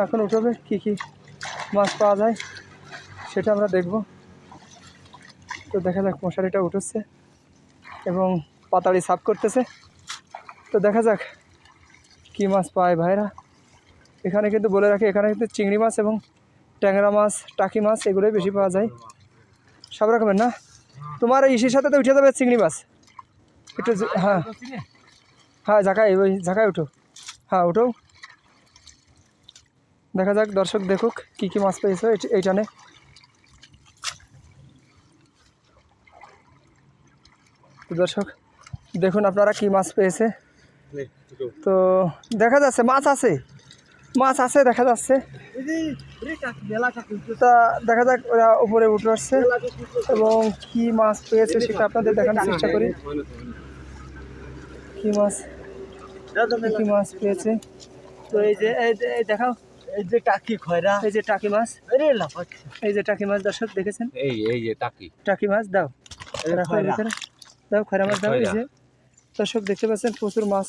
এখন উঠবে কী কী মাছ পাওয়া যায় সেটা আমরা দেখব। তো দেখা যাক, মশারিটা উঠেছে এবং পাতাড়ি সাফ করতেছে। তো দেখা যাক কী মাছ পায় ভাইরা। এখানে কিন্তু বলে রাখি, এখানে কিন্তু চিংড়ি মাছ এবং ট্যাংরা মাছ, টাকি মাছ এগুলোই বেশি পাওয়া যায়, সব রকমের না। তোমার ইসের সাথে তো উঠে যাবে চিংড়ি মাছ একটু। হ্যাঁ হ্যাঁ, ঝাঁকায় ওই ঝাঁকায় উঠো, হ্যাঁ উঠো। দেখা যাক, দর্শক দেখুক কী কী মাছ পেয়েছে এইটানে। তো দর্শক দেখুন আপনারা কি মাছ পেয়েছে। তো দেখা যাচ্ছে মাছ আছে, মাছ আছে দেখা যাচ্ছে। তা দেখা যাক ওরা উপরে উঠে আসছে এবং কি মাছ পেয়েছে সেটা আপনাদের দেখানোর চেষ্টা করি। কি মাছ কি মাছ পেয়েছে। তো এই যে এই দেখাও, এই যে টাকি খয়রা, এই যে টাকি মাছ, এই যে টাকি মাছ দর্শক দেখেছেন, এই যে টাকি মাছ দাও, রাখো এর ভিতরে দাও, খয়রা মাছ দাও। এই যে দর্শক দেখতে পাচ্ছেন প্রচুর মাছ